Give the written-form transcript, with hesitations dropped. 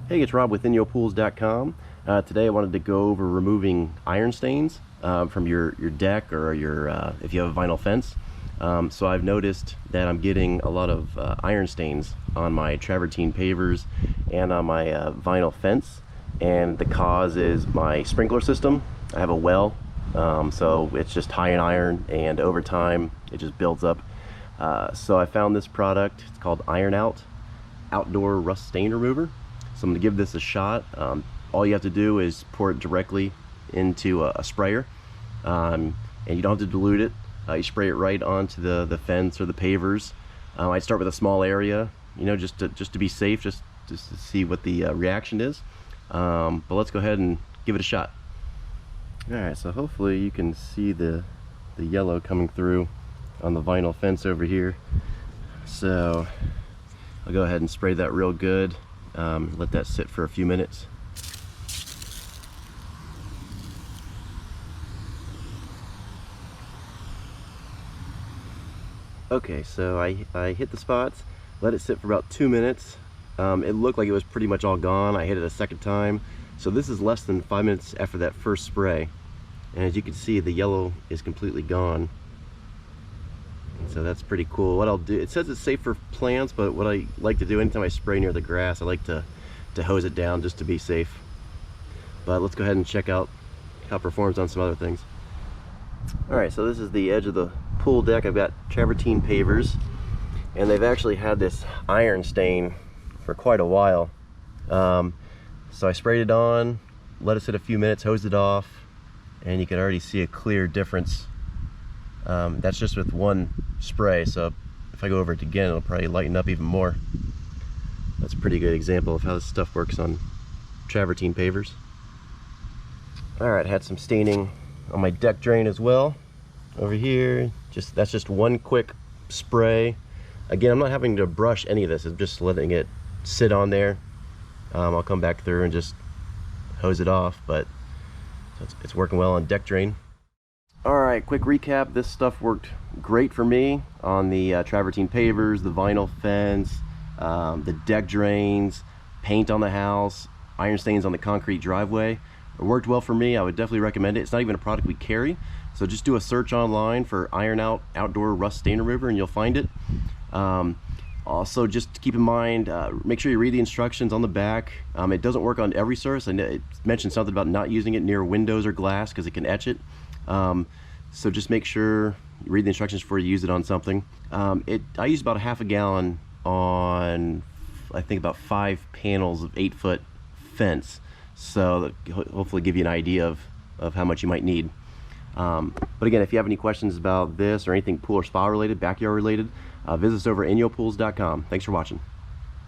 Hey, it's Rob with InyoPools.com. Today I wanted to go over removing iron stains from your deck or your if you have a vinyl fence. So I've noticed that I'm getting a lot of iron stains on my travertine pavers and on my vinyl fence, and the cause is my sprinkler system. I have a well, so it's just high in iron, and over time it just builds up. So I found this product. It's called Iron Out Outdoor Rust Stain Remover. So I'm going to give this a shot. All you have to do is pour it directly into a sprayer, and you don't have to dilute it. You spray it right onto the fence or the pavers. I'd start with a small area, you know, just to be safe, just to see what the reaction is. But let's go ahead and give it a shot. All right, so hopefully you can see the yellow coming through on the vinyl fence over here. So I'll go ahead and spray that real good. Let that sit for a few minutes. Okay, so I hit the spots, let it sit for about 2 minutes. It looked like it was pretty much all gone. I hit it a second time. So this is less than 5 minutes after that first spray. And as you can see, the yellow is completely gone. And so that's pretty cool. What I'll do, it says it's safe for plants, but what I like to do anytime I spray near the grass, I like to hose it down just to be safe. But let's go ahead and check out how it performs on some other things. All right, so this is the edge of the pool deck. I've got travertine pavers, and they've actually had this iron stain for quite a while. So I sprayed it on, let it sit a few minutes, hosed it off, and you can already see a clear difference. That's just with one spray, so if I go over it again, it'll probably lighten up even more. That's a pretty good example of how this stuff works on travertine pavers. All right, had some staining on my deck drain as well. Over here, that's just one quick spray. Again, I'm not having to brush any of this. I'm just letting it sit on there. I'll come back through and just hose it off, but it's working well on deck drain. All right, quick recap. This stuff worked great for me on the travertine pavers, the vinyl fence, the deck drains, paint on the house, iron stains on the concrete driveway. It worked well for me. I would definitely recommend it. It's not even a product we carry, so just do a search online for Iron Out Outdoor Rust Stain Remover and you'll find it. Also, just keep in mind, make sure you read the instructions on the back. It doesn't work on every surface. It mentioned something about not using it near windows or glass because it can etch it. So just make sure you read the instructions before you use it on something. I used about a half a gallon on, I think, about 5 panels of 8-foot fence. So that hopefully give you an idea of how much you might need. But again, if you have any questions about this or anything pool or spa related, backyard related, visit us over at InyoPools.com. Thanks for watching.